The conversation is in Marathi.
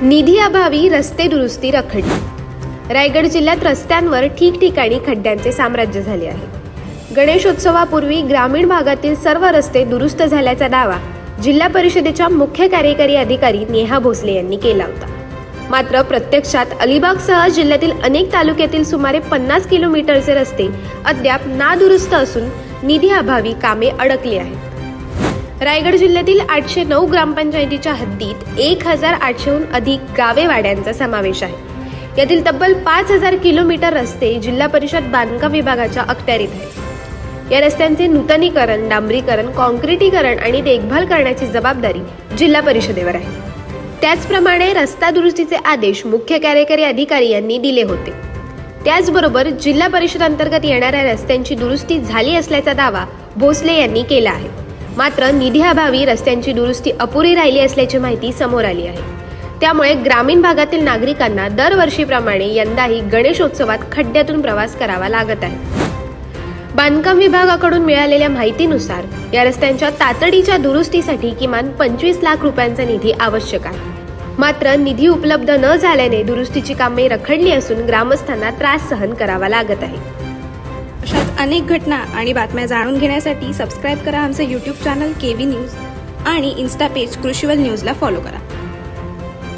निधीअभावी रस्ते दुरुस्ती रखडली। रायगड जिल्ह्यात रस्त्यांवर ठिकठिकाणी खड्ड्यांचे साम्राज्य झाले आहे। गणेशोत्सवापूर्वी ग्रामीण भागातील सर्व रस्ते दुरुस्त झाल्याचा दावा जिल्हा परिषदेच्या मुख्य कार्यकारी अधिकारी नेहा भोसले यांनी केला होता। मात्र प्रत्यक्षात अलिबागसह जिल्ह्यातील अनेक तालुक्यातील सुमारे 50 किलोमीटरचे रस्ते अद्याप नादुरुस्त असून निधीअभावी कामे अडकली आहेत। रायगड जिल्ह्यातील 809 ग्रामपंचायतीच्या हद्दीत 1800हून अधिक गावे वाड्यांचा समावेश आहे। यातील तब्बल 5000 किलोमीटर रस्ते जिल्हा परिषद बांधकाम विभागाच्या अखत्यारीत आहेत। या रस्त्यांचे नूतनीकरण, डांबरीकरण, काँक्रिटीकरण आणि देखभाल करण्याची जबाबदारी जिल्हा परिषदेवर आहे। त्याचप्रमाणे रस्ता दुरुस्तीचे आदेश मुख्य कार्यकारी अधिकारी यांनी दिले होते। त्याचबरोबर जिल्हा परिषद अंतर्गत येणाऱ्या रस्त्यांची दुरुस्ती झाली असल्याचा दावा भोसले यांनी केला आहे। मात्र निधीअभावी रस्त्यांची दुरुस्ती अपुरी राहिली असल्याची माहिती समोर आली आहे। त्यामुळे ग्रामीण भागातील नागरिकांना दरवर्षीप्रमाणे यंदाही गणेशोत्सवात खड्ड्यातून प्रवास करावा लागत आहे। बांधकाम विभागाकडून मिळालेल्या माहितीनुसार या रस्त्यांच्या तातडीच्या दुरुस्तीसाठी किमान 25 लाख रुपयांचा निधी आवश्यक आहे। मात्र निधी उपलब्ध न झाल्याने दुरुस्तीची कामे रखडली असून ग्रामस्थांना त्रास सहन करावा लागत आहे। अशाच अनेक घटना आणि बातम्या जाणून घेण्यासाठी सबस्क्राईब करा आमचे YouTube चॅनल केव्ही न्यूज आणि इन्स्टा पेज कृषीवल न्यूजला फॉलो करा।